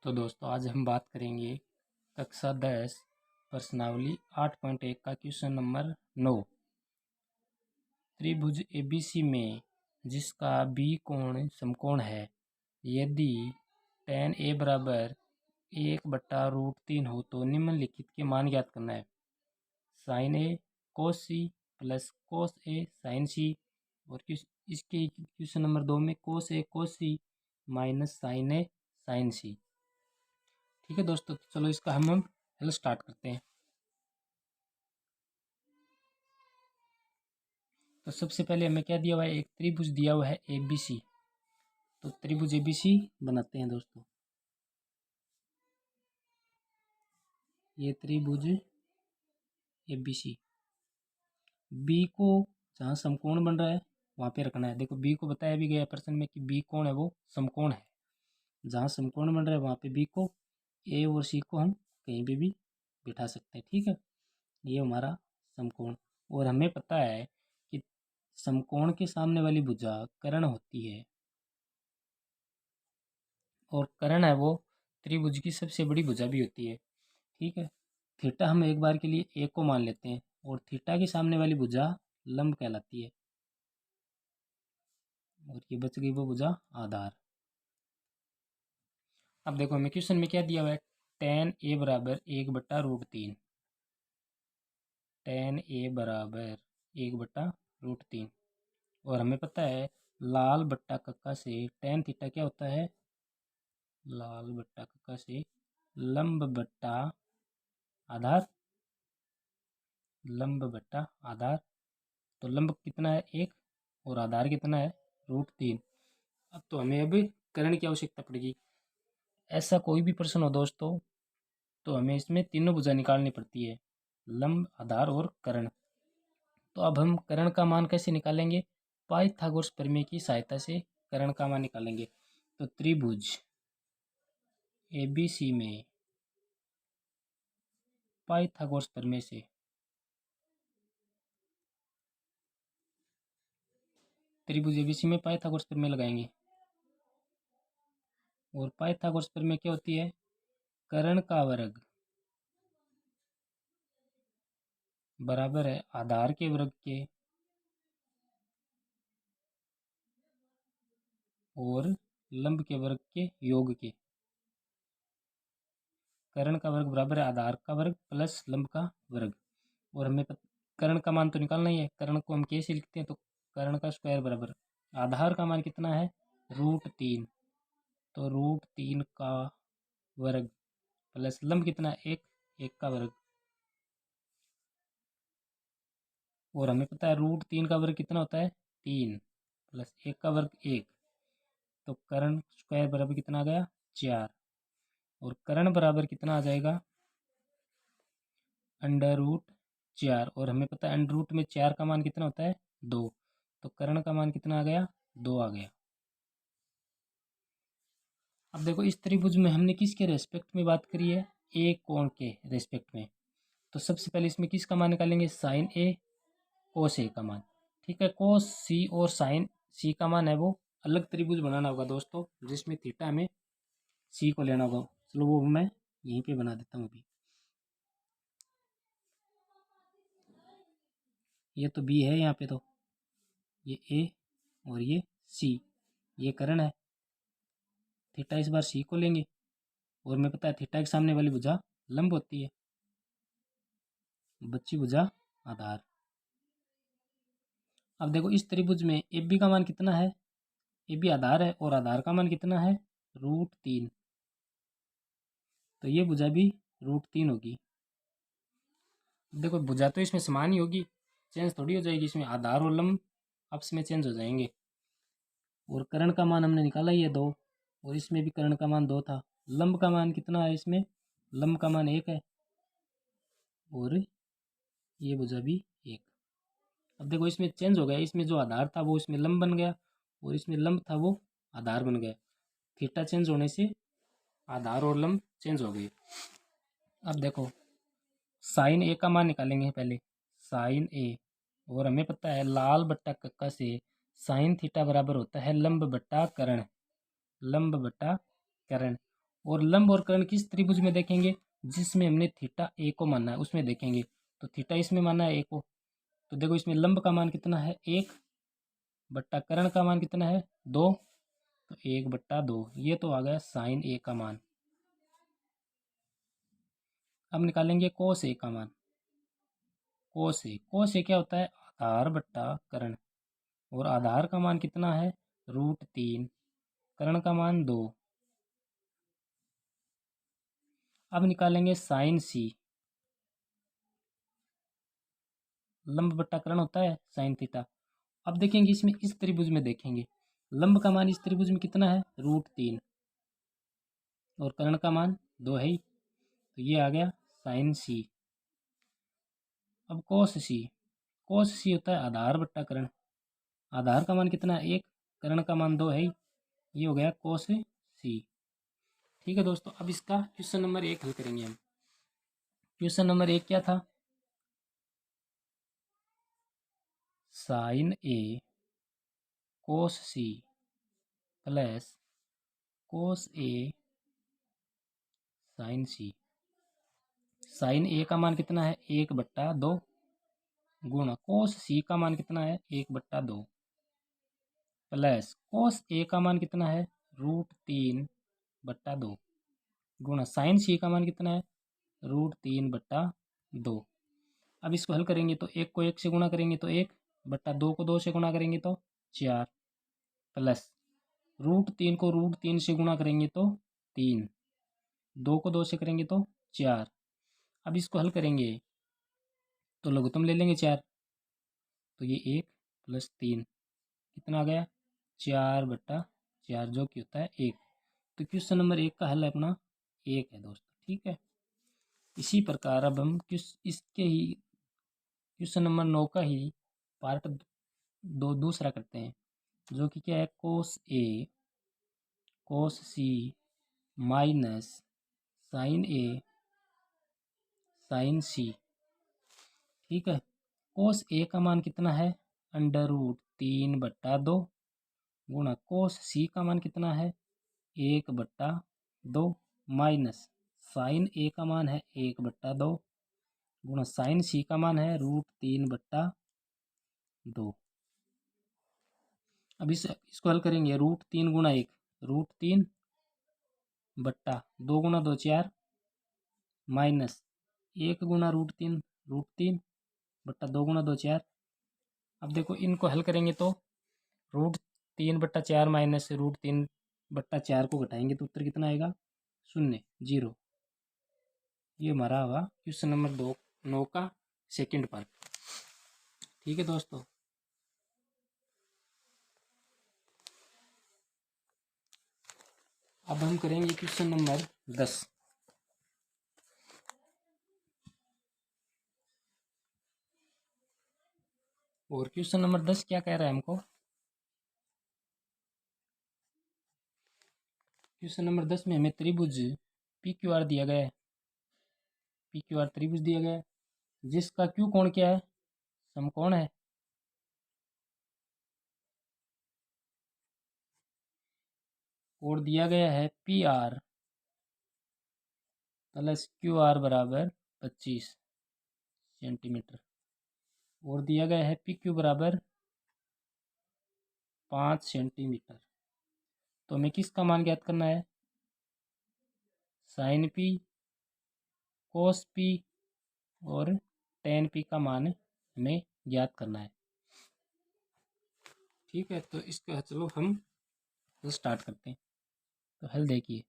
तो दोस्तों आज हम बात करेंगे कक्षा 10 प्रश्नावली 8.1 का क्वेश्चन नंबर 9। त्रिभुज एबीसी में जिसका बी कोण समकोण है, यदि tan ए बराबर 1/√3 हो तो निम्नलिखित के मान ज्ञात करना है। साइन ए कोस सी प्लस कोस ए साइन सी, और इसके क्वेश्चन नंबर 2 में कोस ए कोस सी माइनस साइन ए साइन सी। ठीक है दोस्तों, तो चलो इसका हम हल स्टार्ट करते हैं। तो सबसे पहले हमें क्या दिया हुआ है, एक त्रिभुज दिया हुआ है एबीसी। तो त्रिभुज एबीसी बनाते हैं दोस्तों। ये त्रिभुज एबीसी, बी को जहाँ समकोण बन रहा है वहाँ पे रखना है। देखो बी को बताया भी गया प्रश्न में कि बी कौन है, वो समकोण है। जहाँ समकोण बन रहा है वहाँ पे बी को, ए और सी को हम कहीं भी बिठा सकते हैं। ठीक है, ये हमारा समकोण। और हमें पता है कि समकोण के सामने वाली भुजा कर्ण होती है, और कर्ण है वो त्रिभुज की सबसे बड़ी भुजा भी होती है। ठीक है, थीटा हम एक बार के लिए ए को मान लेते हैं, और थीटा के सामने वाली भुजा लंब कहलाती है, और ये बच गई वो भुजा आधार। अब देखो हमें क्वेश्चन में क्या दिया हुआ है, tan ए बराबर 1/√3। tan ए बराबर 1/√3, और हमें पता है लाल बट्टा कक्का से tan थीटा क्या होता है, लाल बट्टा कक्का से लंब बट्टा आधार, लंब बट्टा आधार। तो लंब कितना है 1, और आधार कितना है √3। अब तो हमें अब कर्ण की आवश्यकता पड़ेगी। ऐसा कोई भी प्रश्न हो दोस्तों तो हमें इसमें तीनों भुजा निकालनी पड़ती है, लंब आधार और कर्ण। तो अब हम कर्ण का मान कैसे निकालेंगे, पाइथागोरस प्रमेय की सहायता से कर्ण का मान निकालेंगे। तो त्रिभुज एबीसी में पाइथागोरस प्रमेय से त्रिभुज एबीसी में पाइथागोरस प्रमेय लगाएंगे। और पाइथागोरस प्रमेय क्या होती है, कर्ण का वर्ग बराबर है आधार के वर्ग के और लंब के वर्ग के योग के। कर्ण का वर्ग बराबर है आधार का वर्ग प्लस लंब का वर्ग। और हमें कर्ण का मान तो निकालना ही है। कर्ण को हम कैसे लिखते हैं, तो कर्ण का स्क्वायर बराबर आधार का मान कितना है √3, तो √3 का वर्ग प्लस लंब कितना है 1 का वर्ग। और हमें पता है √3 का वर्ग कितना होता है 3, प्लस 1 का वर्ग 1, तो कर्ण स्क्वायर बराबर कितना आ गया 4। और कर्ण बराबर कितना आ जाएगा √4, और हमें पता है अंडर में 4 का मान कितना होता है 2, तो कर्ण का मान कितना आ गया 2 आ गया। अब देखो इस त्रिभुज में हमने किसके रेस्पेक्ट में बात करी है, ए कोण के रेस्पेक्ट में। तो सबसे पहले इसमें किसका मान निकालेंगे, साइन ए कोस ए का मान। ठीक है, कोस सी और साइन सी का मान है वो अलग त्रिभुज बनाना होगा दोस्तों, जिसमें थीटा हमें सी को लेना होगा। चलो वो मैं यहीं पे बना देता हूँ अभी। ये तो बी है यहाँ पे, तो ये ए और ये सी, ये कर्ण है। थीटा इस बार सी को लेंगे, और मैं पता है थीटा के सामने वाली भुजा लंब होती है, बच्ची भुजा आधार। अब देखो इस त्रिभुज में ए बी का मान कितना है, ए बी आधार है और आधार का मान कितना है √3, तो ये भुजा भी √3 होगी। देखो भुजा तो इसमें समान ही होगी, चेंज थोड़ी हो जाएगी, इसमें आधार और लंब आपस में चेंज हो जाएंगे। और कर्ण का मान हमने निकाला ही है 2, और इसमें भी कर्ण का मान 2 था। लंब का मान कितना है, इसमें लंब का मान 1 है, और ये भुजा भी 1। अब देखो इसमें चेंज हो गया, इसमें जो आधार था वो इसमें लंब बन गया, और इसमें लंब था वो आधार बन गया। थीटा चेंज होने से आधार और लंब चेंज हो गए। अब देखो साइन ए का मान निकालेंगे पहले, साइन ए, और हमें पता है लाल बट्टा कक्का से साइन थीटा बराबर होता है लंब बट्टा कर्ण, लंब बट्टा कर्ण। और लंब और कर्ण किस त्रिभुज में देखेंगे, जिसमें हमने थीटा ए को माना है उसमें देखेंगे। तो थीटा इसमें माना है ए को, तो देखो इसमें लंब का मान कितना है 1 बट्टा कर्ण का मान कितना है 2, तो 1/2 ये तो आ गया साइन ए का मान। अब निकालेंगे कोस ए का मान। कोस ए क्या होता है आधार बट्टा कर्ण, और आधार का मान कितना है √3, कर्ण का मान 2। अब निकालेंगे साइन सी। लंब बट्टा कर्ण होता है साइन थीटा। अब देखेंगे इसमें इस त्रिभुज में देखेंगे, लंब का मान इस त्रिभुज में कितना है √3 और कर्ण का मान 2 है ही, तो ये आ गया साइन सी। अब कोस सी होता है आधार बट्टा कर्ण, आधार का मान कितना है 1, कर्ण का मान 2 है ही, ये हो गया कोस सी। ठीक है दोस्तों, अब इसका क्वेश्चन नंबर 1 हल करेंगे हम। क्वेश्चन नंबर 1 क्या था, साइन ए कोस सी प्लस कोस ए साइन सी। साइन ए का मान कितना है 1/2 गुणा कोस सी का मान कितना है 1/2 प्लस कोस ए का मान कितना है √3/2 गुणा साइन सी का मान कितना है √3/2। अब इसको हल करेंगे तो 1 को 1 से गुणा करेंगे तो 1/2 को 2 से गुणा करेंगे तो 4 प्लस √3 को √3 से गुणा करेंगे तो 3, 2 को 2 से करेंगे तो 4। अब इसको हल करेंगे तो लघुत्तम ले लेंगे 4, तो ये 1 + 3 कितना आ गया 4/4 जो कि होता है 1। तो क्वेश्चन नंबर 1 का हल अपना 1 है दोस्तों। ठीक है, इसी प्रकार अब हम इसके ही क्वेश्चन नंबर 9 का ही पार्ट दूसरा करते हैं, जो कि क्या है कोस ए कोस सी माइनस साइन ए साइन सी। ठीक है, कोस ए का मान कितना है √3/2 गुणा कोस सी का मान कितना है 1/2 माइनस साइन ए का मान है 1/2 गुणा साइन सी का मान है √3/2। अब इसको हल करेंगे √3 गुणा 1 √3/2 गुणा 2 4 माइनस 1 गुणा √3 गुणा 2 4। अब देखो इनको हल करेंगे तो √3/4 माइनस √3/4 को घटाएंगे तो उत्तर कितना आएगा 0 0। ये हमारा हुआ क्वेश्चन नंबर 9 का सेकंड पार्ट। ठीक है दोस्तों, अब हम करेंगे क्वेश्चन नंबर 10। और क्वेश्चन नंबर 10 क्या कह रहा है हमको, क्वेश्चन नंबर 10 में हमें त्रिभुज PQR दिया गया है, PQR त्रिभुज दिया गया है जिसका क्यू कोण क्या है समकोण है। और दिया गया है PR + QR बराबर 25 सेंटीमीटर, और दिया गया है PQ बराबर 5 सेंटीमीटर। तो हमें किसका मान ज्ञात करना है साइन P कोस P और टेन P का मान हमें ज्ञात करना है। ठीक है, तो इसका चलो हम स्टार्ट करते हैं। तो हल देखिए,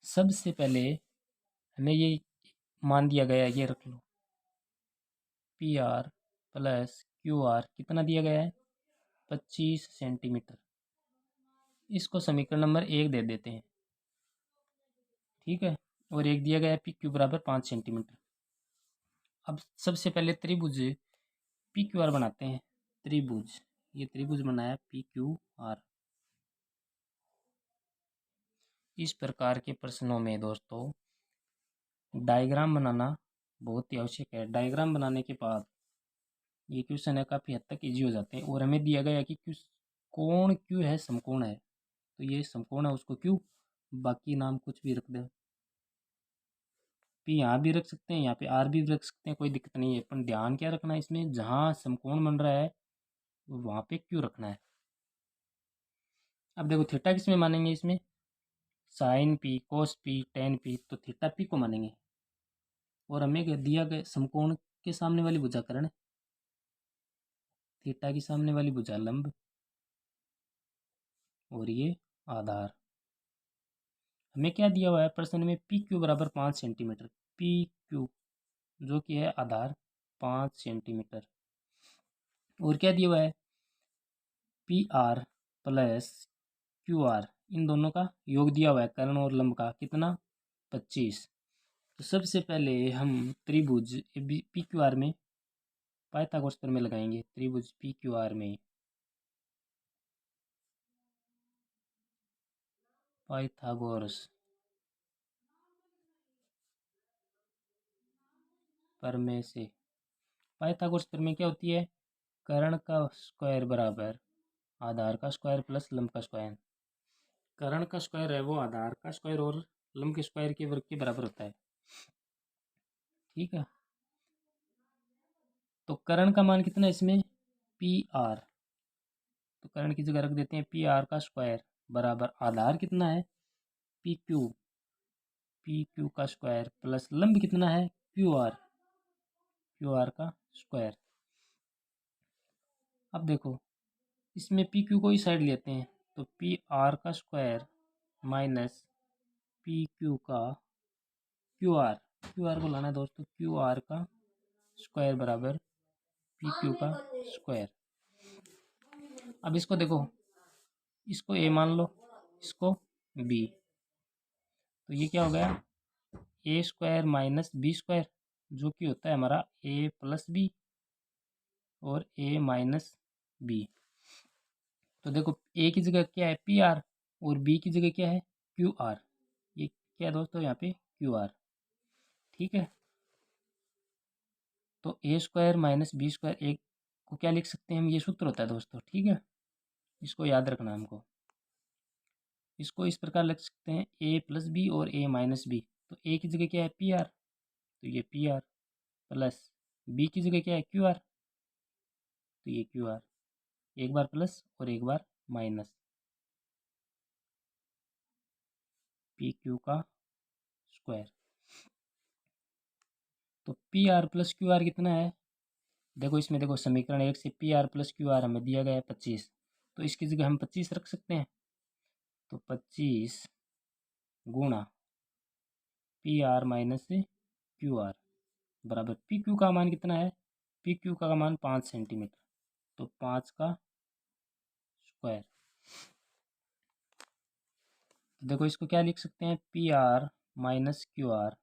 सबसे पहले हमें ये मान दिया गया है, ये रख लो PR + QR कितना दिया गया है 25 सेंटीमीटर। इसको समीकरण नंबर 1 दे देते हैं। ठीक है, और एक दिया गया है PQ बराबर 5 सेंटीमीटर। अब सबसे पहले त्रिभुज PQR बनाते हैं। त्रिभुज, ये त्रिभुज बनाया PQR। इस प्रकार के प्रश्नों में दोस्तों डायग्राम बनाना बहुत ही आवश्यक है। डायग्राम बनाने के बाद ये क्वेश्चन है काफ़ी हद तक इजी हो जाते हैं। और हमें दिया गया है कि कोण क्यू है समकोण है, तो ये समकोण है उसको क्यू, बाकी नाम कुछ भी रख दे। पी यहाँ भी रख सकते हैं, यहाँ पे आर भी रख सकते हैं, कोई दिक्कत नहीं है। पर ध्यान क्या रखना है इसमें, जहाँ समकोण बन रहा है वहाँ पे क्यू रखना है। अब देखो थीटा किस में मानेंगे, इसमें साइन पी, कोस पी, टेन पी, तो थीटा पी को मानेंगे। और हमें दिया गया समकोण के सामने वाली भुजा कर्ण, थीटा की सामने वाली भुजा लंब, और ये आधार। हमें क्या दिया हुआ है प्रश्न में, पी क्यू बराबर 5 सेंटीमीटर, पी क्यू जो कि है आधार 5 सेंटीमीटर। और क्या दिया हुआ है, P R plus Q R, इन दोनों का योग दिया हुआ है कर्ण और लंब का, कितना 25। तो सबसे पहले हम त्रिभुज पी क्यू आर में पाइथागोरस प्रमेय लगाएंगे। त्रिभुज पी क्यू आर में पाइथागोरस प्रमेय से, पाइथागोरस प्रमेय क्या होती है, कर्ण का स्क्वायर बराबर आधार का स्क्वायर प्लस लंब का स्क्वायर। कर्ण का स्क्वायर है वो आधार का स्क्वायर और लंब के स्क्वायर के वर्ग के बराबर होता है, ठीक है। तो कर्ण का मान कितना है इसमें, पी आर, तो कर्ण की जगह रख देते हैं पी आर का स्क्वायर बराबर आधार कितना है पी क्यू, पी क्यू का स्क्वायर प्लस लंब कितना है क्यू आर, क्यू आर का स्क्वायर। अब देखो इसमें पी क्यू को ही साइड लेते हैं, तो पी आर का स्क्वायर माइनस पी क्यू का क्यू आर, क्यू आर को लाना है दोस्तों, क्यू आर का स्क्वायर बराबर पी क्यू का स्क्वायर। अब इसको देखो, इसको ए मान लो, इसको बी, तो ये क्या हो गया, ए स्क्वायर माइनस बी स्क्वायर, जो कि होता है हमारा ए प्लस बी और ए माइनस बी। तो देखो ए की जगह क्या है पी आर और बी की जगह क्या है क्यू आर, ये क्या है दोस्तों यहाँ पे क्यू आर, ठीक है। तो ए स्क्वायर माइनस बी स्क्वायर, एक को क्या लिख सकते हैं हम, ये सूत्र होता है दोस्तों, ठीक है। इसको याद रखना हमको, इसको इस प्रकार लिख सकते हैं ए प्लस बी और ए माइनस बी। तो ए की जगह क्या है पी आर, तो ये पी आर प्लस बी की जगह क्या है क्यू आर, तो ये क्यू आर, एक बार प्लस और एक बार माइनस, पी क्यू का स्क्वायर। तो P R plus Q are कितना है, देखो इसमें देखो समीकरण 1 से P R plus Q are हमें दिया गया है 25, तो इसकी जगह हम 25 रख सकते हैं। तो 25 गुणा P R minus Q are बराबर पी क्यू का मान कितना है, पी क्यू का मान 5 सेंटीमीटर, तो 5 का स्क्वायर। तो देखो इसको क्या लिख सकते हैं, P R minus Q are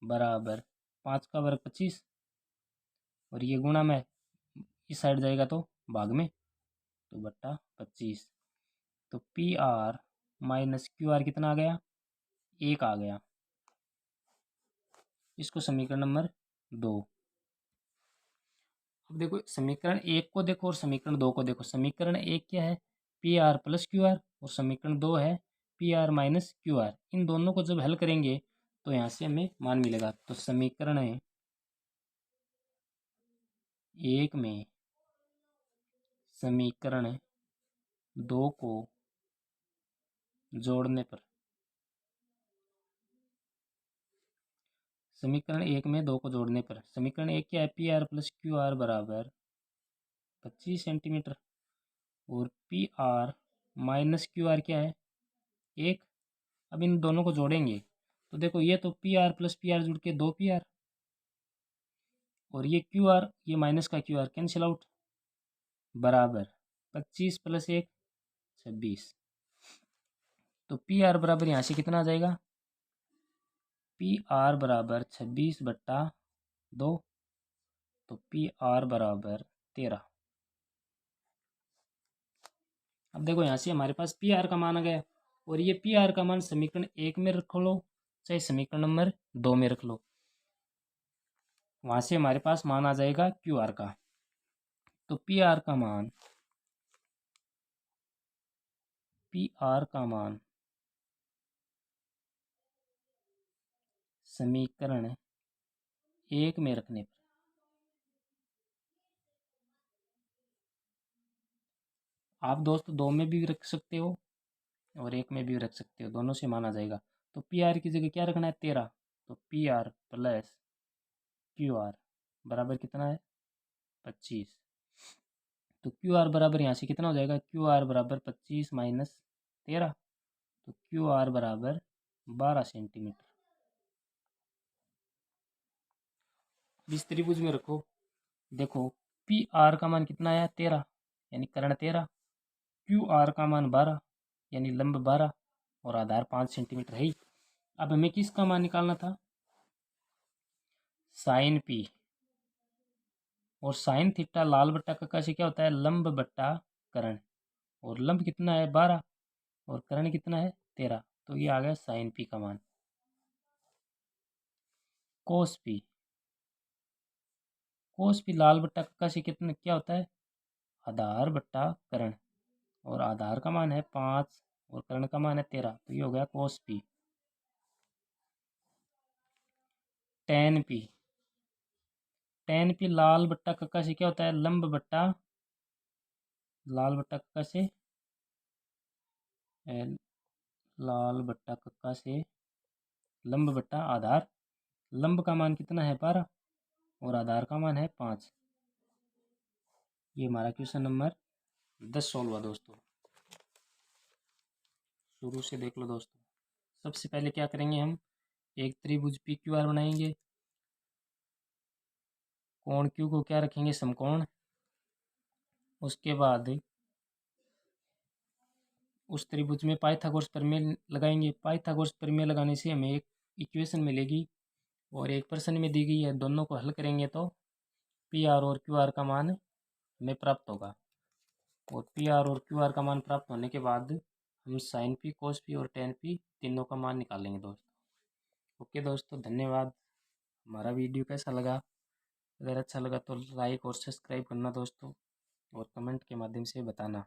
बराबर 5 का वर्ग 25, और ये गुणा में इस साइड जाएगा तो भाग में, तो बट्टा 25। तो P R minus Q are कितना आ गया, 1 आ गया। इसको समीकरण नंबर 2। अब देखो समीकरण 1 को देखो और समीकरण 2 को देखो। समीकरण 1 क्या है, P R plus Q R, और समीकरण 2 है P R minus Q R. इन दोनों को जब हल करेंगे तो यहाँ से हमें मान मिलेगा। तो समीकरण 1 में समीकरण 2 को जोड़ने पर, समीकरण 1 में 2 को जोड़ने पर, समीकरण 1 क्या है P R plus Q are बराबर 25 सेंटीमीटर, और P R minus Q are क्या है 1। अब इन दोनों को जोड़ेंगे तो देखो ये तो P R plus P R जुड़ के 2 पी आर, और ये क्यू आर, ये माइनस का क्यू आर कैंसिल आउट, बराबर 25 प्लस 1 26। तो पी आर बराबर यहाँ से कितना आ जाएगा, पी आर बराबर 26/2, तो पी आर बराबर 13। अब देखो यहाँ से हमारे पास पी आर का मान आ गया, और ये पी आर का मान समीकरण 1 में रख लो चाहे समीकरण नंबर 2 में रख लो, वहाँ से हमारे पास मान आ जाएगा क्यू आर का। तो पी आर का मान पी आर का मान समीकरण 1 में रखने पर आप दोस्तों 2 में भी रख सकते हो और 1 में भी रख सकते हो, दोनों से माना जाएगा। तो पी आर की जगह क्या रखना है 13, तो P R plus Q are बराबर कितना है 25। तो क्यू आर बराबर यहाँ से कितना हो जाएगा, क्यू आर बराबर 25 माइनस 13, तो क्यू आर बराबर 12 सेंटीमीटर। इस त्रिभुज में रखो, देखो पी आर का मान कितना आया 13 यानी कर्ण 13, क्यू आर का मान 12 यानी लंब 12 और आधार 5 सेंटीमीटर है ही। अब हमें किसका मान निकालना था, साइन पी, और साइन थीटा लाल बट्टा कक्का से क्या होता है लंब बट्टा कर्ण, और लंब कितना है 12 और कर्ण कितना है 13, तो ये आ गया साइन पी का मान। कोस पी, कोस पी लाल बट्टा कक्का से कितना क्या होता है आधार बट्टा कर्ण, और आधार का मान है 5 और कर्ण का मान है 13, तो ये हो गया cos P. Tan P, tan P लाल बट्टा कक्का से क्या होता है लंब बट्टा, लाल बट्टा कक्का से लाल बट्टा कक्का से लंब बट्टा आधार, लंब का मान कितना है 12 और आधार का मान है 5। ये हमारा क्वेश्चन नंबर 10 सॉल्व हुआ दोस्तों, शुरू से देख लो दोस्तों। सबसे पहले क्या करेंगे, हम एक त्रिभुज पी क्यू आर बनाएंगे, कोण क्यू को क्या रखेंगे समकोण, उसके बाद उस त्रिभुज में पाइथागोरस प्रमेय लगाएंगे। पाइथागोरस प्रमेय लगाने से हमें एक इक्वेशन मिलेगी और एक प्रश्न में दी गई है, दोनों को हल करेंगे तो पी आर और क्यू आर का मान हमें प्राप्त होगा। और पी आर और क्यू आर का मान प्राप्त होने के बाद हम साइन पी कोस पी और टेन पी तीनों का मान निकालेंगे दोस्तों। ओके दोस्तों, धन्यवाद। हमारा वीडियो कैसा लगा, अगर अच्छा लगा तो लाइक और सब्सक्राइब करना दोस्तों, और कमेंट के माध्यम से बताना।